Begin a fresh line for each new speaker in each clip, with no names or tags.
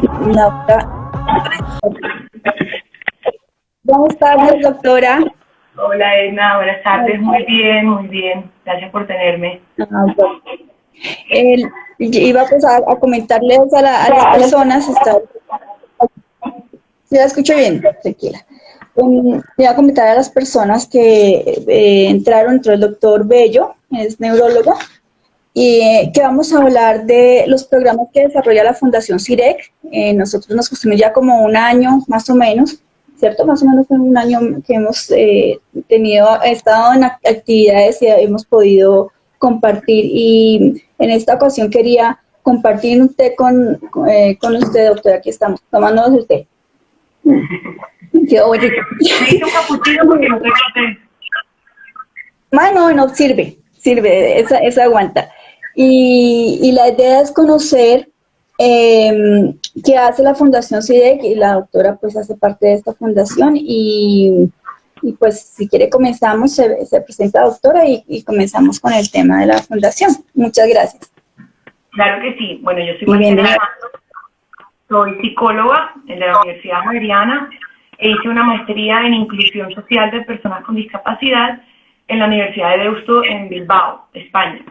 Laura. Buenas tardes, doctora.
Hola Edna, buenas tardes. Muy bien, muy bien. Gracias por tenerme.
Bueno. Iba pues a comentarles a las personas, si la escucho bien, tranquila. Iba a comentar a las personas que entró el doctor Bello, es neurólogo, y que vamos a hablar de los programas que desarrolla la Fundación CIREC. Nosotros nos costumbramos ya como un año, más o menos, ¿cierto? Más o menos un año que hemos estado en actividades y hemos podido compartir. Y en esta ocasión quería compartir un té con usted, doctora. Aquí estamos, tomándonos el té. Quedó muy rico.
Me hice un capuchino porque no tengo té.
No sirve, esa aguanta. Y la idea es conocer qué hace la Fundación CIDEC, y la doctora pues hace parte de esta fundación, y pues si quiere comenzamos, se presenta la doctora y comenzamos con el tema de la fundación. Muchas gracias.
Claro que sí. Bueno, yo soy Marcela Santos, soy psicóloga de la Universidad Javeriana e hice una maestría en inclusión social de personas con discapacidad en la Universidad de Deusto en Bilbao, España.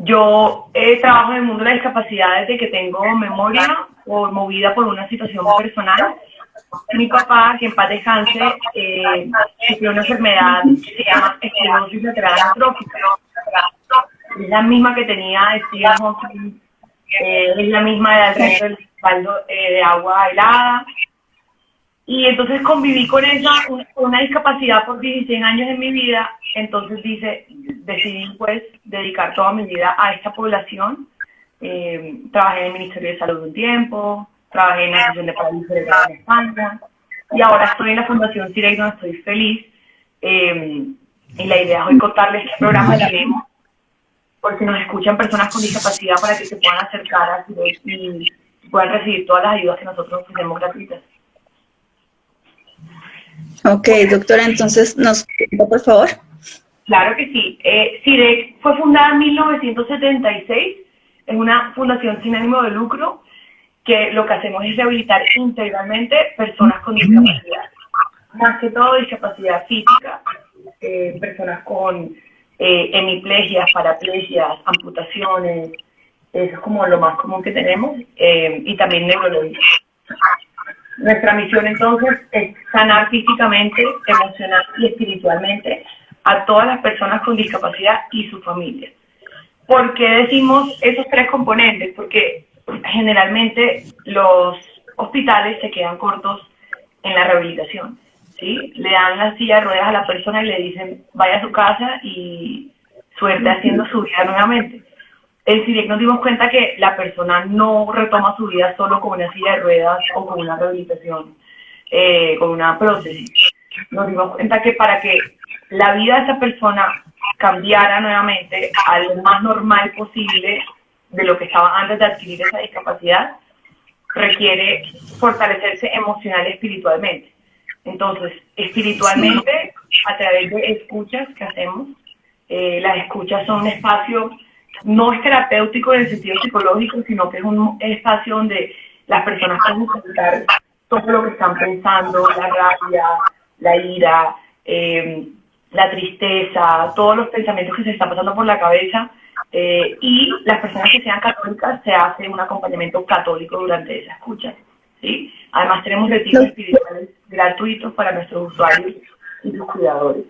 Yo trabajo en el mundo de la discapacidad desde que tengo memoria, movida por una situación personal. Mi papá, que en paz descanse, sufrió una enfermedad que se llama esclerosis lateral amiotrófica. Es la misma que tenía Stephen Hawking, es la misma del resto del baldo de agua helada. Y entonces conviví con una discapacidad por 16 años en mi vida. Entonces decidí pues dedicar toda mi vida a esta población. Trabajé en el Ministerio de Salud un tiempo, trabajé en la Asociación de Parálisis Cerebral en España, y ahora estoy en la Fundación CIREC, donde estoy feliz. Y la idea es hoy contarles qué programa tenemos, por si nos escuchan personas con discapacidad, para que se puedan acercar a CIREC y puedan recibir todas las ayudas que nosotros ofrecemos gratuitas.
Ok, doctora, entonces, ¿nos cuenta, por favor?
Claro que sí. CIREC fue fundada en 1976, es una fundación sin ánimo de lucro, que lo que hacemos es rehabilitar integralmente personas con discapacidad, más que todo discapacidad física, personas con hemiplegias, paraplegias, amputaciones, eso es como lo más común que tenemos, y también neurología. Nuestra misión entonces es sanar físicamente, emocional y espiritualmente a todas las personas con discapacidad y sus familias. ¿Por qué decimos esos tres componentes? Porque generalmente los hospitales se quedan cortos en la rehabilitación, ¿sí? Le dan la silla de ruedas a la persona y le dicen vaya a su casa y suerte haciendo su vida nuevamente. En CIREC nos dimos cuenta que la persona no retoma su vida solo con una silla de ruedas o con una rehabilitación, con una prótesis. Nos dimos cuenta que para que la vida de esa persona cambiara nuevamente a lo más normal posible de lo que estaba antes de adquirir esa discapacidad, requiere fortalecerse emocional y espiritualmente. Entonces, espiritualmente, a través de escuchas que hacemos, las escuchas son un espacio, no es terapéutico en el sentido psicológico, sino que es un espacio donde las personas pueden contar todo lo que están pensando, la rabia, la ira, la tristeza, todos los pensamientos que se están pasando por la cabeza, y las personas que sean católicas se hace un acompañamiento católico durante esa escucha, ¿sí? Además tenemos retiros espirituales gratuitos para nuestros usuarios y sus cuidadores.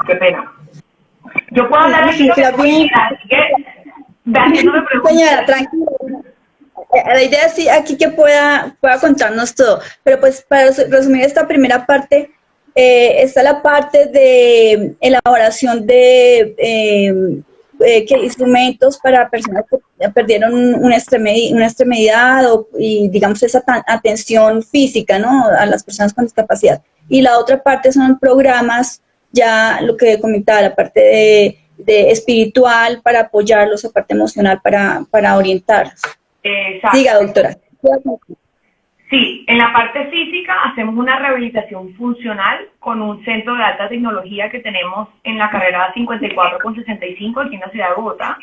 Qué pena. Yo puedo hablar aquí lo que así que haciéndome preguntas.
Señora, tranquila. La idea es sí, aquí que pueda contarnos todo, pero pues para resumir esta primera parte, está la parte de elaboración de instrumentos para personas que perdieron una extremidad y digamos esa atención física, ¿no?, a las personas con discapacidad. Y la otra parte son programas, ya lo que comentaba, la parte de espiritual para apoyarlos, la parte emocional para orientarlos.
Exacto.
Diga, doctora.
Sí, en la parte física hacemos una rehabilitación funcional con un centro de alta tecnología que tenemos en la carrera 54 con 65 aquí en la ciudad de Bogotá.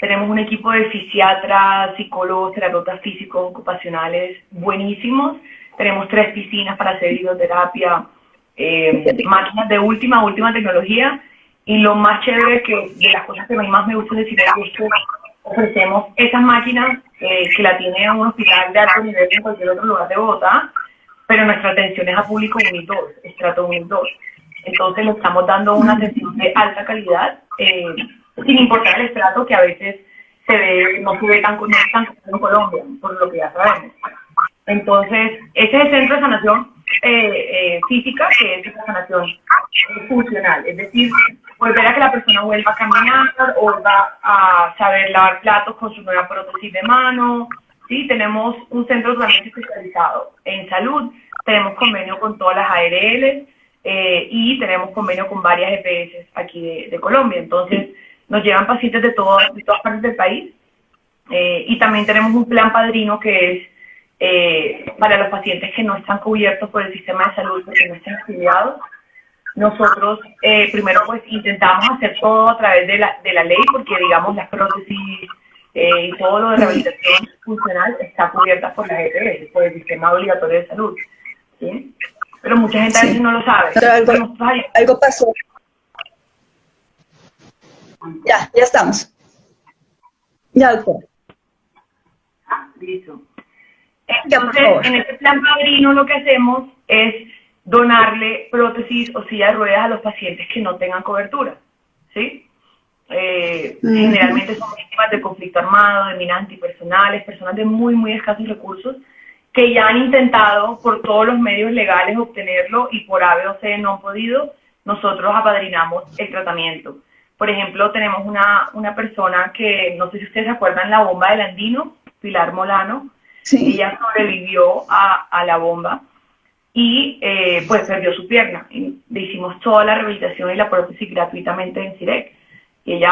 Tenemos un equipo de fisiatras, psicólogos, terapeutas físicos, ocupacionales buenísimos. Tenemos 3 piscinas para hacer hidroterapia, máquinas de última tecnología. Y lo más chévere de las cosas que a mí más me gusta decir es que ofrecemos esas máquinas que la tiene un hospital de alto nivel en cualquier otro lugar de Bogotá, pero nuestra atención es a público 1 y 2, estrato 1 y 2. Entonces le estamos dando una atención de alta calidad, sin importar el estrato que a veces no se ve tan en Colombia, por lo que ya sabemos. Entonces, ese es el centro de sanación física, que es la sanación funcional, es decir, volver a que la persona vuelva a caminar, o vuelva a saber lavar platos con su nueva prótesis de mano. Sí, tenemos un centro totalmente especializado en salud, tenemos convenio con todas las ARL y tenemos convenio con varias EPS aquí de Colombia. Entonces, nos llegan pacientes de todas partes del país y también tenemos un plan padrino que es para los pacientes que no están cubiertos por el sistema de salud porque no están afiliados. Nosotros primero pues intentamos hacer todo a través de la ley, porque digamos las prótesis y todo lo de rehabilitación funcional está cubierta por las EPS, por el sistema obligatorio de salud, ¿sí? Pero mucha gente a veces no lo sabe.
Pero algo pasó. Ya estamos. Ya, doctora.
Listo. Entonces, en este plan padrino lo que hacemos es donarle prótesis o silla de ruedas a los pacientes que no tengan cobertura, ¿sí? Generalmente son víctimas de conflicto armado, de minas antipersonales, personas de muy, muy escasos recursos que ya han intentado por todos los medios legales obtenerlo y por A, B o C no han podido. Nosotros apadrinamos el tratamiento. Por ejemplo, tenemos una persona que, no sé si ustedes se acuerdan, la bomba del Andino, Pilar Molano. Sí. Ella sobrevivió a la bomba y pues perdió su pierna. Y le hicimos toda la rehabilitación y la prótesis gratuitamente en CIREC. Y ella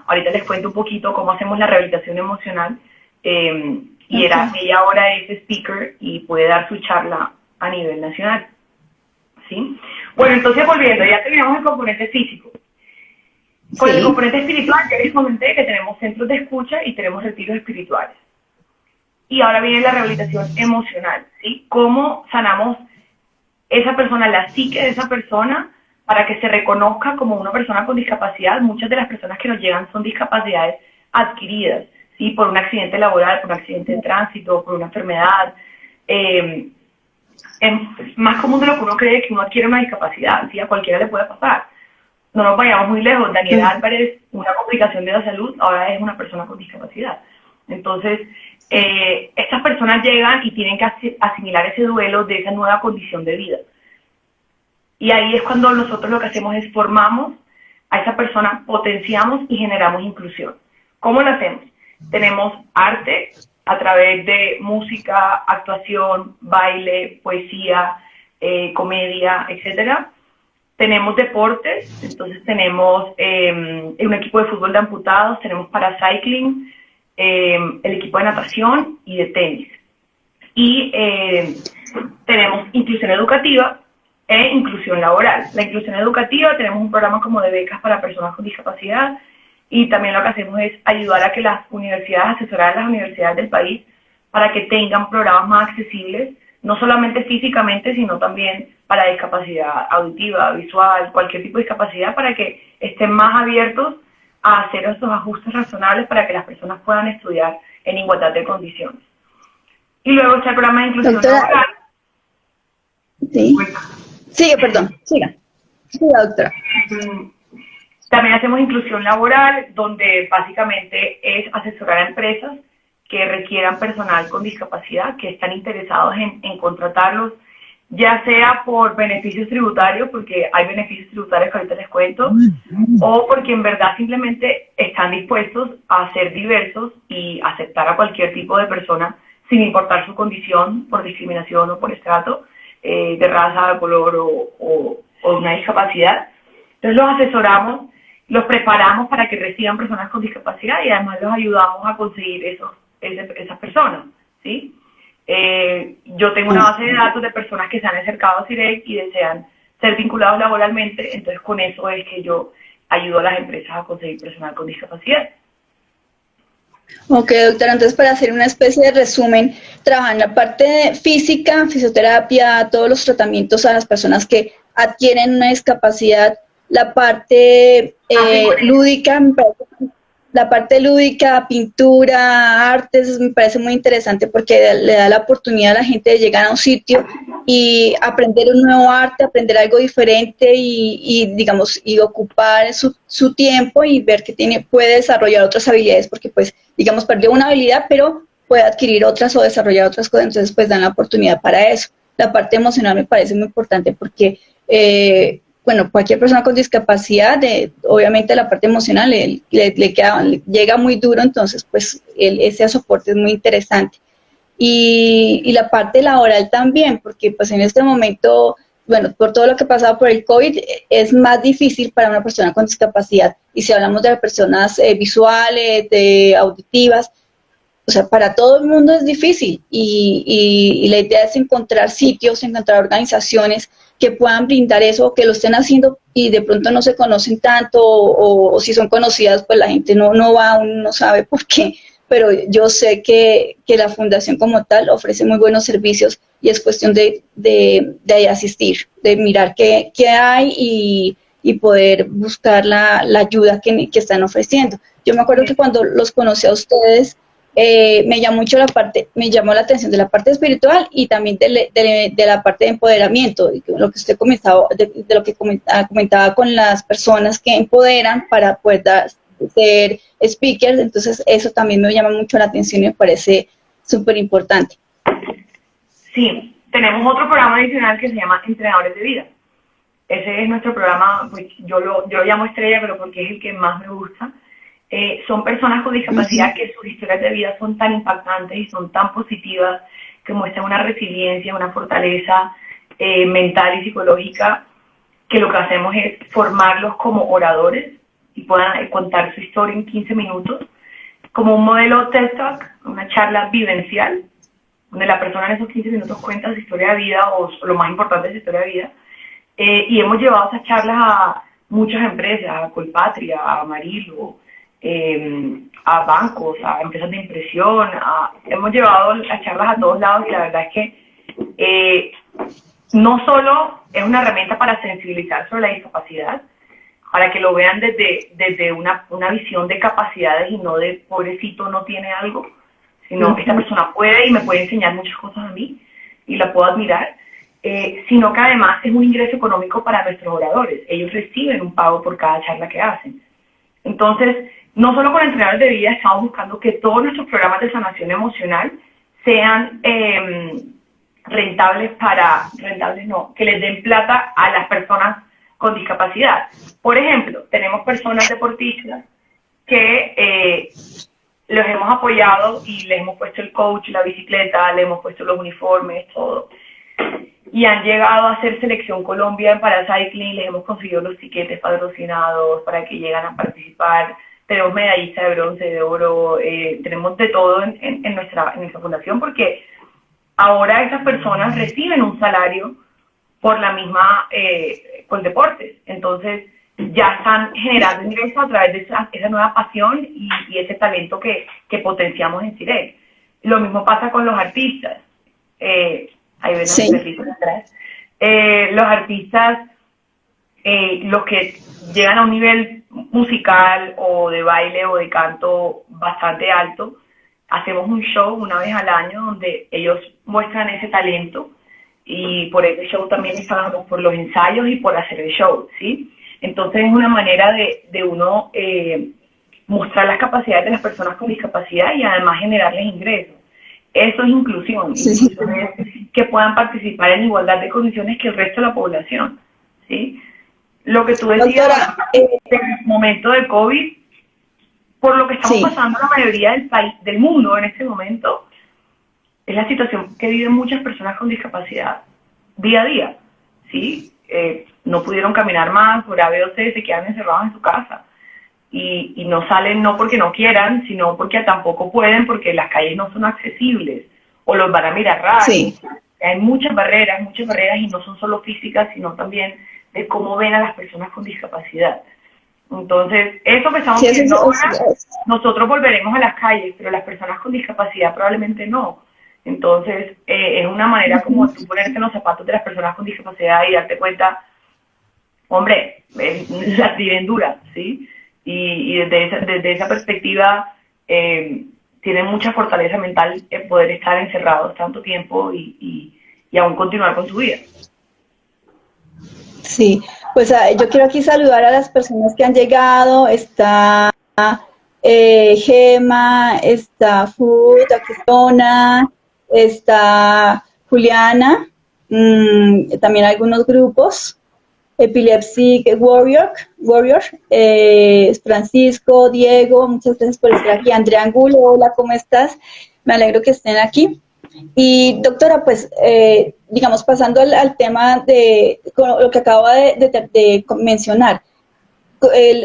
ahorita les cuento un poquito cómo hacemos la rehabilitación emocional. Ella ahora es speaker y puede dar su charla a nivel nacional, ¿sí? Bueno, entonces volviendo, ya terminamos el componente físico. Con el componente espiritual ya les comenté que tenemos centros de escucha y tenemos retiros espirituales. Y ahora viene la rehabilitación emocional, ¿sí? ¿Cómo sanamos esa persona, la psique de esa persona, para que se reconozca como una persona con discapacidad? Muchas de las personas que nos llegan son discapacidades adquiridas, ¿sí? Por un accidente laboral, por un accidente de tránsito, por una enfermedad. Es más común de lo que uno cree que uno adquiere una discapacidad, ¿sí? A cualquiera le puede pasar. No nos vayamos muy lejos. Daniel Álvarez, una complicación de la salud, ahora es una persona con discapacidad. Entonces, estas personas llegan y tienen que asimilar ese duelo de esa nueva condición de vida. Y ahí es cuando nosotros lo que hacemos es formamos a esa persona, potenciamos y generamos inclusión. ¿Cómo lo hacemos? Tenemos arte a través de música, actuación, baile, poesía, comedia, etcétera. Tenemos deportes, entonces tenemos un equipo de fútbol de amputados, tenemos paracycling, el equipo de natación y de tenis. Y tenemos inclusión educativa e inclusión laboral. La inclusión educativa, tenemos un programa como de becas para personas con discapacidad, y también lo que hacemos es ayudar a que las universidades, asesorar a las universidades del país para que tengan programas más accesibles, no solamente físicamente, sino también para discapacidad auditiva, visual, cualquier tipo de discapacidad, para que estén más abiertos a hacer estos ajustes razonables para que las personas puedan estudiar en igualdad de condiciones. Y luego está el programa de inclusión laboral.
Sí. Sigue, perdón. Siga, doctora.
También hacemos inclusión laboral, donde básicamente es asesorar a empresas que requieran personal con discapacidad, que están interesados en contratarlos, ya sea por beneficios tributarios, porque hay beneficios tributarios que ahorita les cuento, o porque en verdad simplemente están dispuestos a ser diversos y aceptar a cualquier tipo de persona, sin importar su condición, por discriminación o por estrato, de raza, de color o una discapacidad. Entonces los asesoramos, los preparamos para que reciban personas con discapacidad y además los ayudamos a conseguir esas personas, ¿sí? Yo tengo una base de datos de personas que se han acercado a CIREC y desean ser vinculados laboralmente, entonces con eso es que yo ayudo a las empresas a conseguir personal con discapacidad.
Ok, doctora, entonces para hacer una especie de resumen, trabaja en la parte física, fisioterapia, todos los tratamientos a las personas que adquieren una discapacidad, la parte
Así con ellos.
lúdica, la parte lúdica, pintura, artes, me parece muy interesante porque le da la oportunidad a la gente de llegar a un sitio y aprender un nuevo arte, aprender algo diferente y digamos, y ocupar su tiempo y ver que puede desarrollar otras habilidades porque pues, digamos, perdió una habilidad, pero puede adquirir otras o desarrollar otras cosas, entonces pues dan la oportunidad para eso. La parte emocional me parece muy importante porque bueno, cualquier persona con discapacidad, obviamente la parte emocional le llega muy duro, entonces pues ese soporte es muy interesante. Y la parte laboral también, porque pues en este momento, bueno, por todo lo que ha pasado por el COVID, es más difícil para una persona con discapacidad. Y si hablamos de personas visuales, de auditivas, o sea, para todo el mundo es difícil y la idea es encontrar sitios, encontrar organizaciones que puedan brindar eso, que lo estén haciendo y de pronto no se conocen tanto o si son conocidas, pues la gente no va, uno no sabe por qué, pero yo sé que la fundación como tal ofrece muy buenos servicios y es cuestión de asistir, de mirar qué hay y poder buscar la ayuda que están ofreciendo. Yo me acuerdo que cuando los conocí a ustedes, me llamó mucho me llamó la atención de la parte espiritual y también de la parte de empoderamiento, lo que usted comentaba, de lo que comentaba con las personas que empoderan para poder ser speakers, entonces eso también me llama mucho la atención y me parece súper importante.
Sí, tenemos otro programa adicional que se llama Entrenadores de Vida. Ese es nuestro programa, pues yo lo llamo estrella, pero porque es el que más me gusta. Son personas con discapacidad que sus historias de vida son tan impactantes y son tan positivas, que muestran una resiliencia, una fortaleza mental y psicológica, que lo que hacemos es formarlos como oradores y puedan contar su historia en 15 minutos, como un modelo TED Talk, una charla vivencial, donde la persona en esos 15 minutos cuenta su historia de vida o lo más importante de su historia de vida. Y hemos llevado esas charlas a muchas empresas, a Colpatria, a Amarillo, a bancos, a empresas de impresión, hemos llevado las charlas a todos lados y la verdad es que no solo es una herramienta para sensibilizar sobre la discapacidad, para que lo vean desde una visión de capacidades y no de pobrecito no tiene algo, sino esta persona puede y me puede enseñar muchas cosas a mí y la puedo admirar, sino que además es un ingreso económico para nuestros oradores. Ellos reciben un pago por cada charla que hacen. Entonces, no solo con entrenadores de vida, estamos buscando que todos nuestros programas de sanación emocional sean rentables que les den plata a las personas con discapacidad. Por ejemplo, tenemos personas deportistas que los hemos apoyado y les hemos puesto el coach, la bicicleta, les hemos puesto los uniformes, todo. Y han llegado a hacer selección Colombia en paracycling, les hemos conseguido los tiquetes patrocinados para que lleguen a participar. Tenemos medallistas de bronce, de oro, tenemos de todo en nuestra fundación, porque ahora esas personas reciben un salario por la misma, con deportes. Entonces ya están generando ingresos a través de esa nueva pasión y ese talento que potenciamos en CIREC. Lo mismo pasa con los artistas. Ahí ven los perritos atrás. Los artistas, los que llegan a un nivel musical o de baile o de canto bastante alto, hacemos un show una vez al año donde ellos muestran ese talento y por ese show también pagamos por los ensayos y por hacer el show, ¿sí? Entonces es una manera de uno mostrar las capacidades de las personas con discapacidad y además generarles ingresos. Eso es inclusión. Inclusión es que puedan participar en igualdad de condiciones que el resto de la población, ¿sí? Lo que tú decías, doctora, en el momento del COVID, por lo que estamos pasando la mayoría del país, del mundo en este momento, es la situación que viven muchas personas con discapacidad día a día, ¿sí? No pudieron caminar más, por A, B o C, se quedan encerrados en su casa. Y no salen no porque no quieran, sino porque tampoco pueden, porque las calles no son accesibles o los van a mirar raro. Sí. Hay muchas barreras y no son solo físicas, sino también de cómo ven a las personas con discapacidad. Entonces, eso que estamos
Sí,
viendo ahora, nosotros volveremos a las calles, pero las personas con discapacidad probablemente no. Entonces, es una manera como tú ponerte en los zapatos de las personas con discapacidad y darte cuenta, hombre, las viven duras, ¿sí? Y desde esa perspectiva, tienen mucha fortaleza mental en poder estar encerrados tanto tiempo y aún continuar con su vida.
Sí, pues yo quiero aquí saludar a las personas que han llegado. Está Gema, está Food, aquí está Donna, está Juliana, también algunos grupos. Epilepsy Warrior, Francisco, Diego, muchas gracias por estar aquí. Andrea Angulo, hola, ¿cómo estás? Me alegro que estén aquí. Y doctora, pues, digamos, pasando al tema de lo que acaba de mencionar,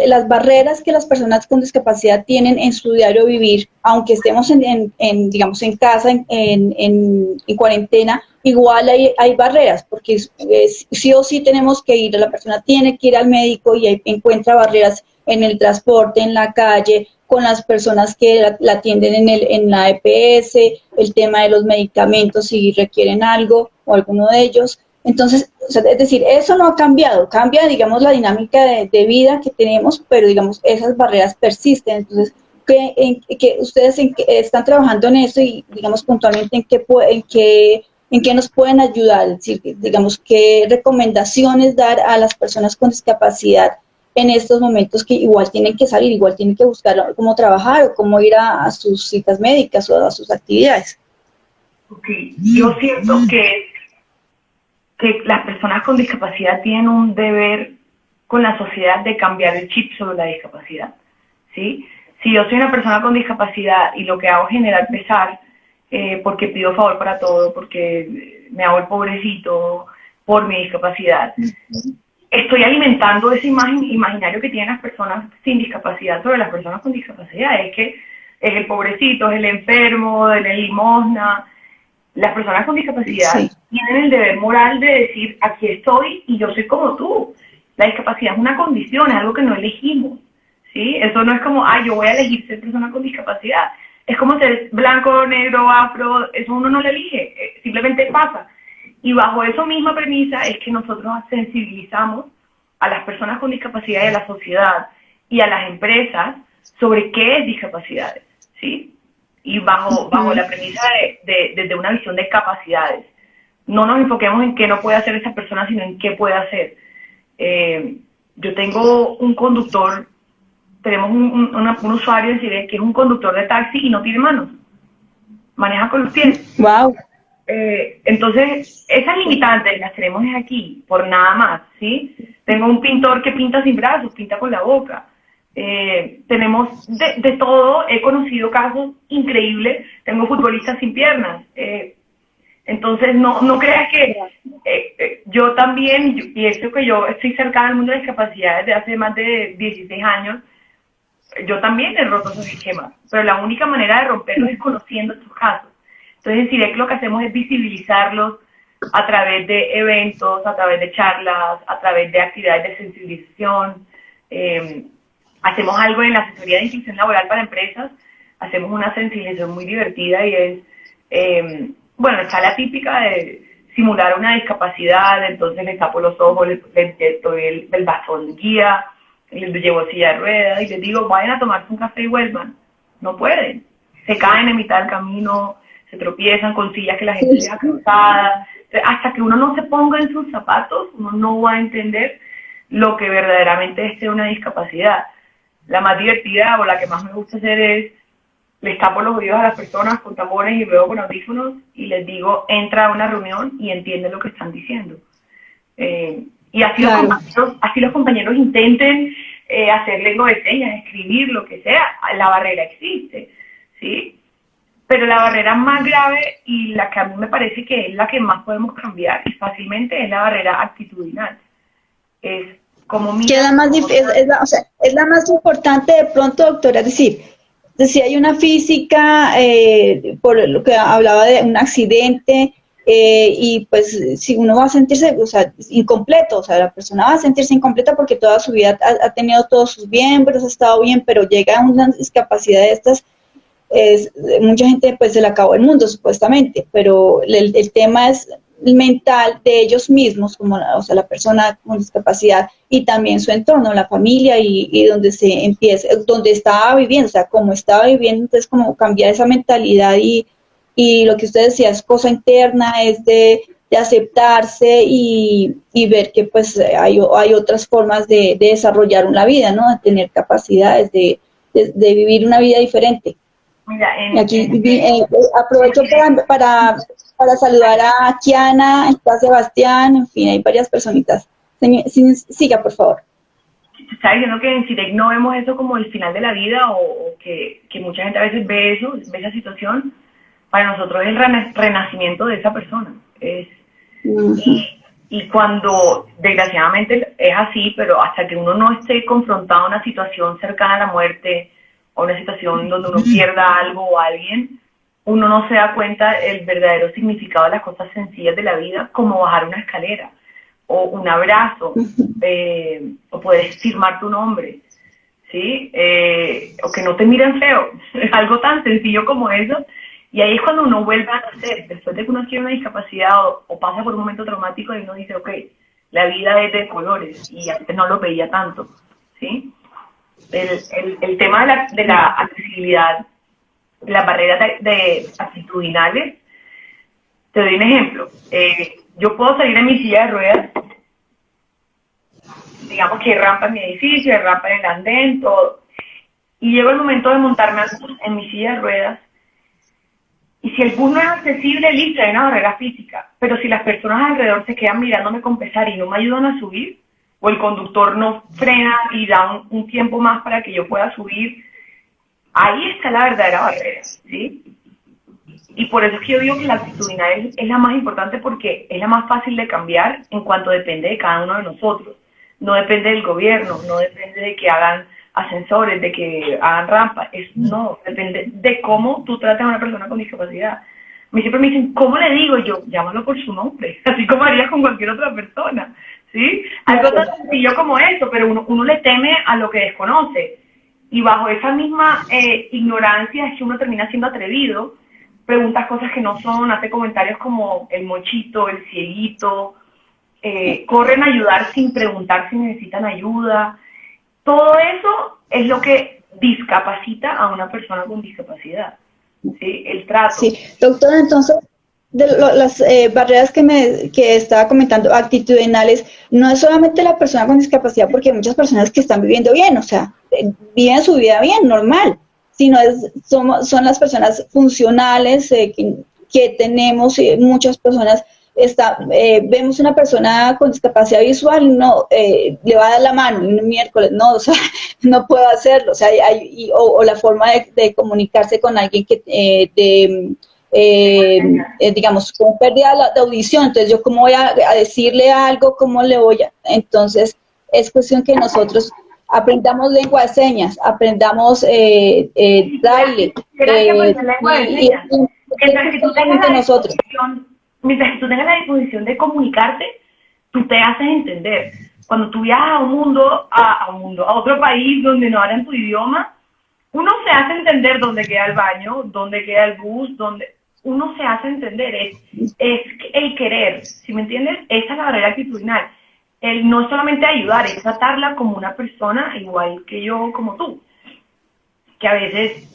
las barreras que las personas con discapacidad tienen en su diario vivir, aunque estemos digamos, en casa, en cuarentena, igual hay barreras, porque sí o sí tenemos que ir, la persona tiene que ir al médico y ahí encuentra barreras en el transporte, en la calle, con las personas que la atienden en la EPS, el tema de los medicamentos si requieren algo o alguno de ellos. Entonces, o sea, es decir, eso no ha cambiado, cambia, digamos, la dinámica de vida que tenemos, pero, digamos, esas barreras persisten. Entonces, ustedes están trabajando en eso y, digamos, puntualmente en qué nos pueden ayudar? Es decir, digamos, qué recomendaciones dar a las personas con discapacidad en estos momentos que igual tienen que salir, igual tienen que buscar cómo trabajar o cómo ir a sus citas médicas o a sus actividades.
Okay. Yo siento que las personas con discapacidad tienen un deber con la sociedad de cambiar el chip sobre la discapacidad, ¿sí? Si yo soy una persona con discapacidad y lo que hago es generar pesar, porque pido favor para todo, porque me hago el pobrecito por mi discapacidad, estoy alimentando ese imaginario que tienen las personas sin discapacidad sobre las personas con discapacidad. Es que es el pobrecito, es el enfermo, es el limosna. Las personas con discapacidad tienen el deber moral de decir, aquí estoy y yo soy como tú. La discapacidad es una condición, es algo que no elegimos, ¿sí? Eso no es como, yo voy a elegir ser persona con discapacidad. Es como ser blanco, negro, afro, eso uno no lo elige, simplemente pasa. Y bajo esa misma premisa es que nosotros sensibilizamos a las personas con discapacidad y a la sociedad y a las empresas sobre qué es discapacidad, ¿sí? Y bajo la premisa de una visión de capacidades. No nos enfoquemos en qué no puede hacer esa persona, sino en qué puede hacer. Yo tengo un conductor, tenemos un usuario en Chile que es un conductor de taxi y no tiene manos. Maneja con los pies.
¡Wow!
Entonces, esas limitantes las tenemos aquí, por nada más, ¿sí? Tengo un pintor que pinta sin brazos, pinta con la boca. Tenemos de todo, he conocido casos increíbles, tengo futbolistas sin piernas, entonces no creas que yo también, y eso que yo estoy cercana al mundo de discapacidad desde hace más de 16 años, yo también he roto esos esquemas, pero la única manera de romperlos es conociendo estos casos. Entonces en CIDEC lo que hacemos es visibilizarlos a través de eventos, a través de charlas, a través de actividades de sensibilización. Hacemos algo en la asesoría de inclusión laboral para empresas, hacemos una sensibilización muy divertida y es, está la típica de simular una discapacidad, entonces les tapo los ojos, les doy el bastón guía, les llevo silla de ruedas y les digo, vayan a tomarse un café y vuelvan. No pueden, se caen en mitad del camino, se tropiezan con sillas que la gente deja cansada. Hasta que uno no se ponga en sus zapatos, uno no va a entender lo que verdaderamente es una discapacidad. La más divertida o la que más me gusta hacer es, les tapo los oídos a las personas con tambores y luego con audífonos y les digo, entra a una reunión y entiende lo que están diciendo. Y así, claro, los compañeros intenten hacer lengua de señas, escribir, lo que sea, la barrera existe, ¿sí? Pero la barrera más grave y la que a mí me parece que es la que más podemos cambiar fácilmente es la barrera actitudinal. Es como
que es la más importante de pronto, doctora, es decir, si hay una física, por lo que hablaba de un accidente, y pues si uno va a sentirse, o sea, incompleto, o sea, la persona va a sentirse incompleta porque toda su vida ha tenido todos sus miembros, ha estado bien, pero llega a una discapacidad de estas, mucha gente pues se le acabó el mundo supuestamente, pero el tema es mental de ellos mismos, como o sea, la persona con discapacidad y también su entorno, la familia y donde se empieza, donde estaba viviendo, o sea, como estaba viviendo, entonces como cambiar esa mentalidad y lo que usted decía es cosa interna, es de aceptarse y ver que pues hay otras formas de desarrollar una vida, ¿no? De tener capacidades, de vivir una vida diferente.
Mira,
Y aquí aprovecho para saludar a Kiana, está Sebastián, en fin, hay varias personitas. Siga, por favor.
está diciendo que en CIREC no vemos eso como el final de la vida o que mucha gente a veces ve eso, ve esa situación. Para nosotros es el renacimiento de esa persona. Y cuando, desgraciadamente, es así, pero hasta que uno no esté confrontado a una situación cercana a la muerte o una situación donde uno pierda algo o alguien, uno no se da cuenta el verdadero significado de las cosas sencillas de la vida, como bajar una escalera, o un abrazo, o poder firmar tu nombre, ¿sí? O que no te miren feo, es algo tan sencillo como eso. Y ahí es cuando uno vuelve a nacer, después de que uno tiene una discapacidad o pasa por un momento traumático y uno dice, ok, la vida es de colores y antes no lo veía tanto, ¿sí? El tema de la accesibilidad, las barreras de actitudinales, te doy un ejemplo. Yo puedo salir en mi silla de ruedas, digamos que hay rampa en mi edificio, hay rampa en el andén, todo, y llega el momento de montarme en mi silla de ruedas. Y si el bus no es accesible, listo, hay una barrera física. Pero si las personas alrededor se quedan mirándome con pesar y no me ayudan a subir, o el conductor no frena y da un tiempo más para que yo pueda subir, ahí está la verdadera barrera, ¿sí? Y por eso es que yo digo que la actitudinal es la más importante porque es la más fácil de cambiar en cuanto depende de cada uno de nosotros. No depende del gobierno, no depende de que hagan ascensores, de que hagan rampas, no, depende de cómo tú tratas a una persona con discapacidad. A mí siempre me dicen, ¿cómo le digo? Yo, llámalo por su nombre, así como haría con cualquier otra persona, ¿sí? Algo tan sencillo como eso, pero uno le teme a lo que desconoce. Y bajo esa misma ignorancia es que uno termina siendo atrevido, preguntas cosas que no son, hace comentarios como el mochito, el cieguito, corren a ayudar sin preguntar si necesitan ayuda. Todo eso es lo que discapacita a una persona con discapacidad, ¿sí? El trato.
Sí, doctora, entonces, las barreras que estaba comentando, actitudinales, no es solamente la persona con discapacidad, porque hay muchas personas que están viviendo bien, o sea, viven su vida bien, normal, sino son las personas funcionales que tenemos, muchas personas. Vemos una persona con discapacidad visual, no, le va a dar la mano un miércoles, no, o sea, no puedo hacerlo, o sea, o la forma de comunicarse con alguien que digamos, con pérdida de audición, entonces yo cómo voy a decirle algo, cómo le voy a, entonces es cuestión que nosotros aprendamos lengua de señas, aprendamos braille,
mientras que tú tengas la disposición de comunicarte, tú te haces entender. Cuando tú viajas a a otro país donde no hablan tu idioma, uno se hace entender dónde queda el baño, dónde queda el bus, uno se hace entender, es el querer, ¿sí me entiendes? Esa es la barrera actitudinal. El no solamente ayudar, es tratarla como una persona igual que yo, como tú. Que a veces,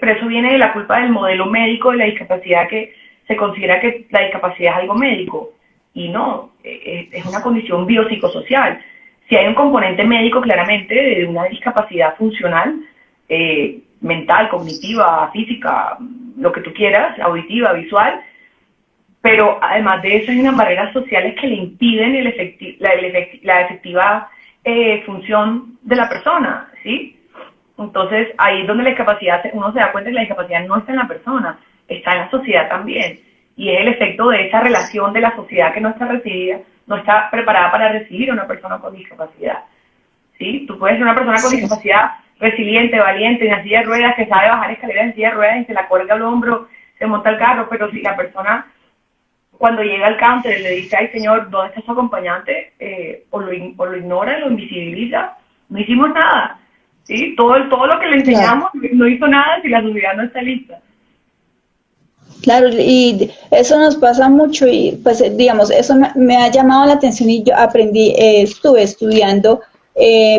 pero eso viene de la culpa del modelo médico de la discapacidad, que se considera que la discapacidad es algo médico. Y no, es una condición biopsicosocial. Si hay un componente médico claramente de una discapacidad funcional, mental, cognitiva, física, lo que tú quieras, auditiva, visual, pero además de eso hay unas barreras sociales que le impiden la efectiva función de la persona, ¿sí? Entonces ahí es donde la discapacidad, uno se da cuenta que la discapacidad no está en la persona, está en la sociedad también, y es el efecto de esa relación de la sociedad que no está preparada para recibir a una persona con discapacidad, ¿sí? Tú puedes ser una persona con discapacidad resiliente, valiente, en silla de ruedas, que sabe bajar escaleras en silla de ruedas y se la cuelga al hombro, se monta el carro, pero si la persona cuando llega al counter y le dice, ay señor, ¿dónde está su acompañante? O lo ignora, lo invisibiliza, no hicimos nada. ¿Sí? Todo lo que le enseñamos no hizo nada si la sociedad no está lista.
Claro, y eso nos pasa mucho y pues digamos, eso me ha llamado la atención y yo estuve estudiando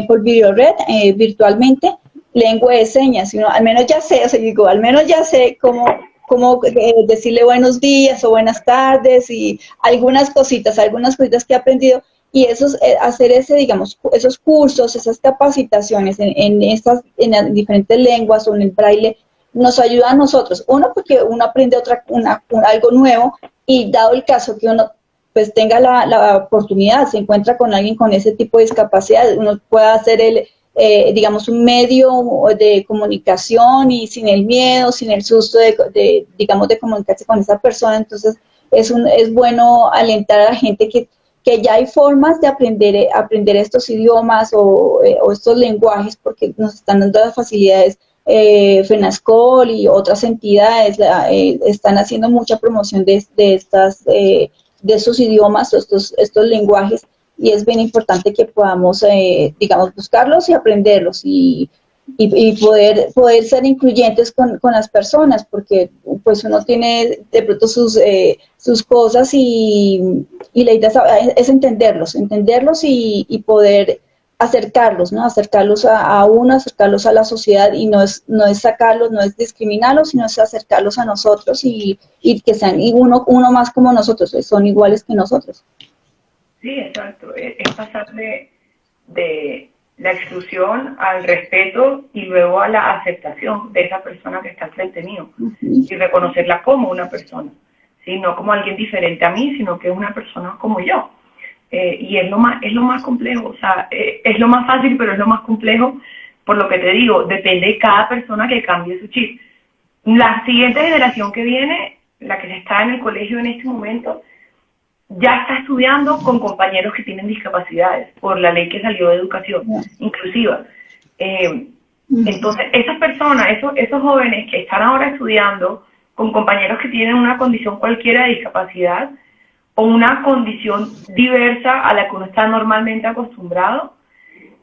por videored, virtualmente, lengua de señas, y al menos ya sé, o sea, digo, al menos ya sé cómo decirle buenos días o buenas tardes y algunas cositas que he aprendido, y hacer digamos, esos cursos, esas capacitaciones en las diferentes lenguas o en el braille, nos ayuda a nosotros. Uno, porque uno aprende algo nuevo, y dado el caso que uno pues tenga la oportunidad, se encuentra con alguien con ese tipo de discapacidad, uno pueda hacer digamos, un medio de comunicación y sin el miedo, sin el susto digamos, de comunicarse con esa persona. Entonces, es bueno alentar a la gente que ya hay formas de aprender estos idiomas o estos lenguajes, porque nos están dando las facilidades. FENASCOL y otras entidades están haciendo mucha promoción de estos idiomas, estos lenguajes, y es bien importante que podamos, digamos, buscarlos y aprenderlos y poder ser incluyentes con las personas, porque pues uno tiene de pronto sus cosas, y la idea es entenderlos y poder acercarlos, ¿no? Acercarlos a uno, acercarlos a la sociedad, y no es sacarlos, no es discriminarlos, sino es acercarlos a nosotros y que sean uno más como nosotros, son iguales que nosotros.
Sí, exacto. Es pasar de la exclusión al respeto y luego a la aceptación de esa persona que está al frente mío, y reconocerla como una persona, ¿sí? No como alguien diferente a mí, sino que es una persona como yo. Y es lo más complejo, o sea, es lo más fácil, pero es lo más complejo, por lo que te digo, depende de cada persona que cambie su chip. La siguiente generación que viene, la que está en el colegio en este momento, ya está estudiando con compañeros que tienen discapacidades, por la ley que salió de educación inclusiva. Entonces, esas personas, esos jóvenes que están ahora estudiando con compañeros que tienen una condición cualquiera de discapacidad, o una condición diversa a la que uno está normalmente acostumbrado,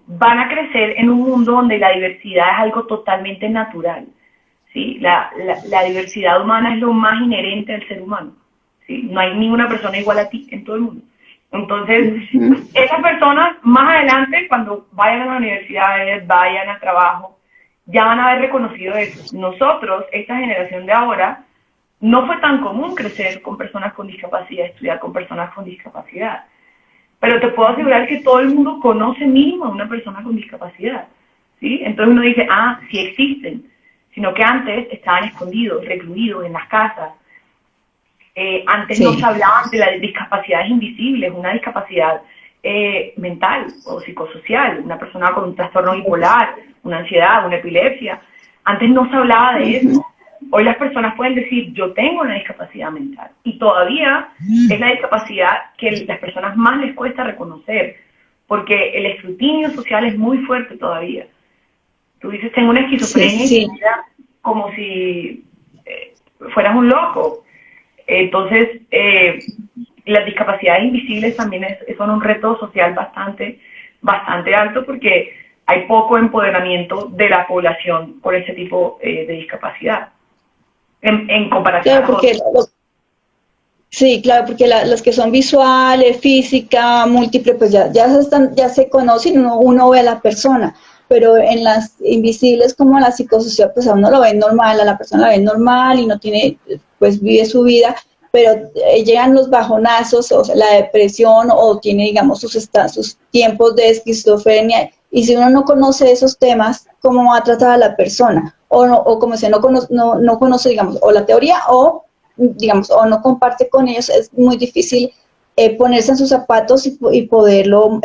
van a crecer en un mundo donde la diversidad es algo totalmente natural. ¿Sí? La diversidad humana es lo más inherente al ser humano. ¿Sí? No hay ninguna persona igual a ti en todo el mundo. Entonces, esas personas más adelante, cuando vayan a las universidades, vayan al trabajo, ya van a haber reconocido eso. Nosotros, esta generación de ahora, no fue tan común crecer con personas con discapacidad, estudiar con personas con discapacidad. Pero te puedo asegurar que todo el mundo conoce mínimo a una persona con discapacidad. ¿Sí? Entonces uno dice, sí existen. Sino que antes estaban escondidos, recluidos en las casas. Antes no se hablaban de las discapacidades invisibles, una discapacidad mental o psicosocial, una persona con un trastorno bipolar, una ansiedad, una epilepsia. Antes no se hablaba de eso. Hoy las personas pueden decir, yo tengo una discapacidad mental, y todavía es la discapacidad que a las personas más les cuesta reconocer, porque el escrutinio social es muy fuerte todavía. Tú dices, tengo una esquizofrenia, y como si fueras un loco. Entonces, las discapacidades invisibles también son un reto social bastante alto, porque hay poco empoderamiento de la población por ese tipo de discapacidad. En comparación
claro, porque claro, porque los que son visuales, física, múltiple, pues ya se conocen, uno ve a la persona, pero en las invisibles como la psicosocial, pues a uno lo ven normal, a la persona la ven normal y no tiene, pues vive su vida, pero llegan los bajonazos, o sea, la depresión, o tiene, digamos, sus tiempos de esquizofrenia, y si uno no conoce esos temas, ¿cómo va a tratar a la persona? O como si no conoce, digamos, o la teoría, o, digamos, o no comparte con ellos, es muy difícil ponerse en sus zapatos y poderlo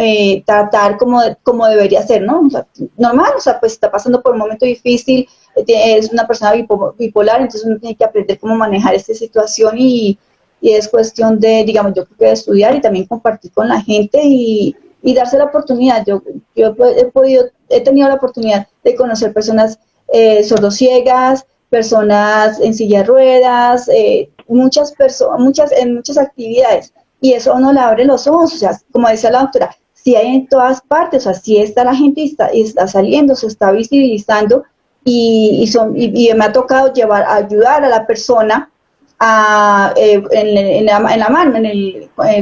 tratar como debería ser, ¿no? O sea, normal, o sea, pues está pasando por un momento difícil, es una persona bipolar, entonces uno tiene que aprender cómo manejar esta situación, y es cuestión de, digamos, yo creo que de estudiar y también compartir con la gente y darse la oportunidad. Yo he tenido la oportunidad de conocer personas sordociegas, personas en silla de ruedas, en muchas actividades, y eso no le abre los ojos. O sea, como decía la doctora, sí hay en todas partes, o sea, sí está la gente y está saliendo, se está visibilizando, y me ha tocado ayudar a la persona en la mano,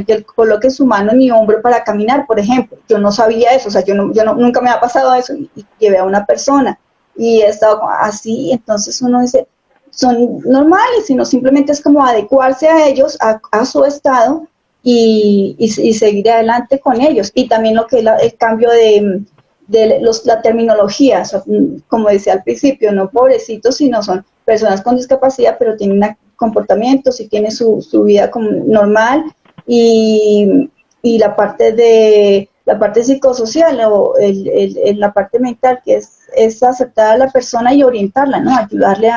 que coloque su mano en mi hombro para caminar, por ejemplo. Yo no sabía eso, o sea, nunca me ha pasado eso, y llevé a una persona y he estado así. Entonces uno dice, son normales, sino simplemente es como adecuarse a ellos, a su estado, y seguir adelante con ellos. Y también lo que es el cambio la terminología, o sea, como decía al principio, no pobrecitos, sino son personas con discapacidad, pero tienen comportamientos y tienen su vida como normal, y la parte psicosocial, o la parte mental, que es aceptar a la persona y orientarla, ¿no? Ayudarle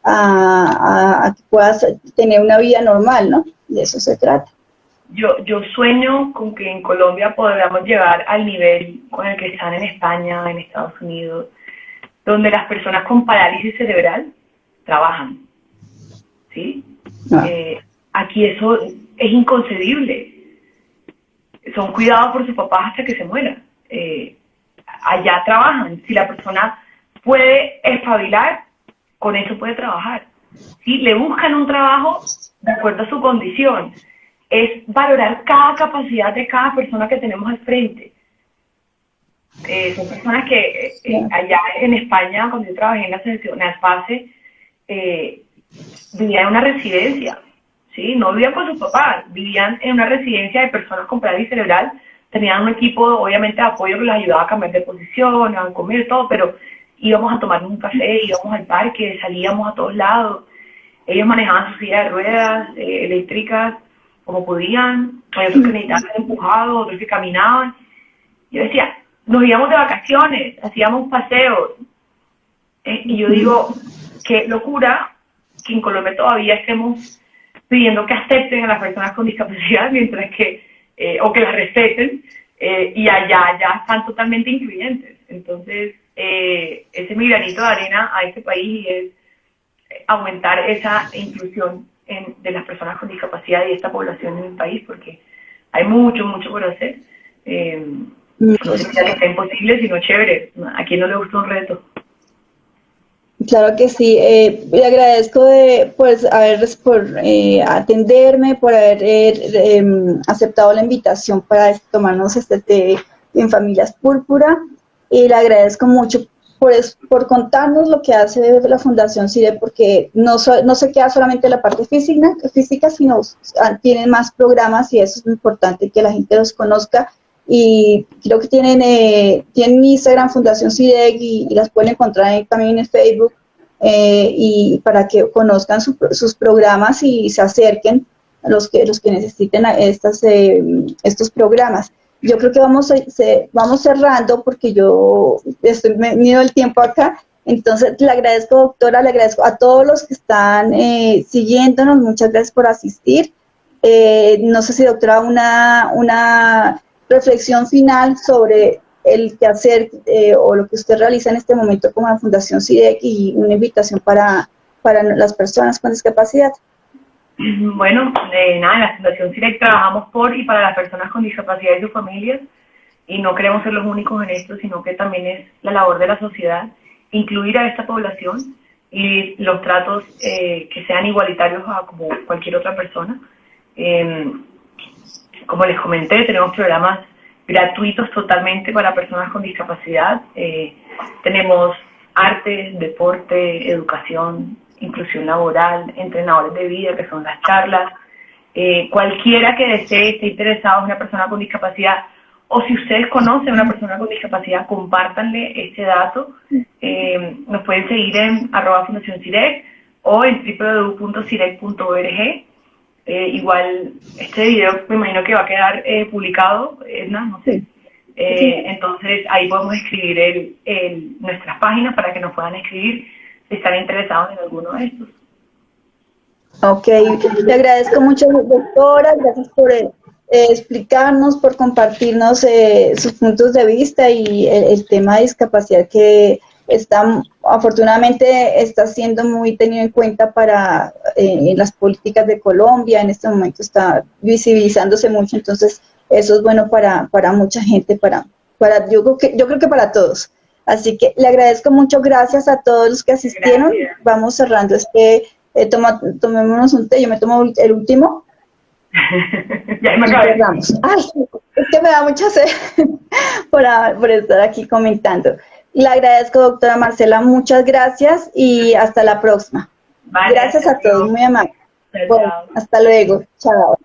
a que pueda tener una vida normal, ¿no? De eso se trata.
Yo sueño con que en Colombia podamos llegar al nivel con el que están en España, en Estados Unidos, donde las personas con parálisis cerebral trabajan, ¿sí? Aquí eso es inconcebible. Son cuidados por sus papás hasta que se mueran. Allá trabajan. Si la persona puede espabilar, con eso puede trabajar. ¿Sí? Le buscan un trabajo de acuerdo a su condición. Es valorar cada capacidad de cada persona que tenemos al frente. Son personas que allá en España, cuando yo trabajé en la ASPACE, vivían en una residencia, ¿sí? No vivían con sus papás, vivían en una residencia de personas con parálisis cerebral. Tenían un equipo, obviamente, de apoyo que les ayudaba a cambiar de posición, a comer, todo, pero íbamos a tomarnos un café, íbamos al parque, salíamos a todos lados. Ellos manejaban sus sillas de ruedas eléctricas como podían, hay otros que necesitaban ser empujados, otros que caminaban. Yo decía, nos íbamos de vacaciones, hacíamos paseos, y yo digo, qué locura que en Colombia todavía estemos pidiendo que acepten a las personas con discapacidad, mientras que, o que las respeten, y allá ya están totalmente incluyentes. Entonces, ese es mi granito de arena a este país, y es aumentar esa inclusión de las personas con discapacidad y esta población en el país, porque hay mucho por hacer. No significa que sea imposible, sino chévere. ¿A quién no le gusta un reto?
Claro que sí. Le agradezco por atenderme, por haber aceptado la invitación para tomarnos este té en Familias Púrpura, y le agradezco mucho por contarnos lo que hace la Fundación CIDE, porque no se queda solamente la parte física, sino tienen más programas, y eso es importante que la gente los conozca. Y creo que tienen Instagram, Fundación CIDEC, y las pueden encontrar también en Facebook, y para que conozcan sus programas y se acerquen a los que necesiten estos programas. Yo creo que vamos cerrando, porque yo estoy midiendo el tiempo acá. Entonces, le agradezco, doctora, le agradezco a todos los que están siguiéndonos. Muchas gracias por asistir. No sé si, doctora, una reflexión final sobre el quehacer o lo que usted realiza en este momento como la Fundación CIDEC, y una invitación para las personas con discapacidad.
Bueno, nada, en la Fundación CIDEC trabajamos por y para las personas con discapacidad y sus familias, y no queremos ser los únicos en esto, sino que también es la labor de la sociedad incluir a esta población y los tratos que sean igualitarios a como cualquier otra persona. Como les comenté, tenemos programas gratuitos totalmente para personas con discapacidad. Tenemos arte, deporte, educación, inclusión laboral, entrenadores de vida, que son las charlas. Cualquiera que desee, esté interesado en una persona con discapacidad, o si ustedes conocen a una persona con discapacidad, compártanle este dato. Nos pueden seguir en @Fundación CIDEC o en www.cidec.org. Igual este video me imagino que va a quedar publicado, Edna, no sé. Entonces ahí podemos escribir nuestras páginas para que nos puedan escribir si están interesados en alguno de estos.
Ok, le agradezco mucho, doctora, gracias por explicarnos, por compartirnos sus puntos de vista, y el tema de discapacidad, que afortunadamente está siendo muy tenido en cuenta para en las políticas de Colombia. En este momento está visibilizándose mucho, entonces eso es bueno para mucha gente, yo creo que para todos. Así que le agradezco mucho, gracias a todos los que asistieron.
Gracias.
Vamos cerrando tomémonos un té, yo me tomo el último.
Ya me
Y
acabé.
cerramos. Ay, es que me da mucha sed por estar aquí comentando. Le agradezco, doctora Marcela, muchas gracias y hasta la próxima.
Vale,
Gracias a todos, muy amable.
Chao,
Bueno,
chao.
hasta luego. Chao.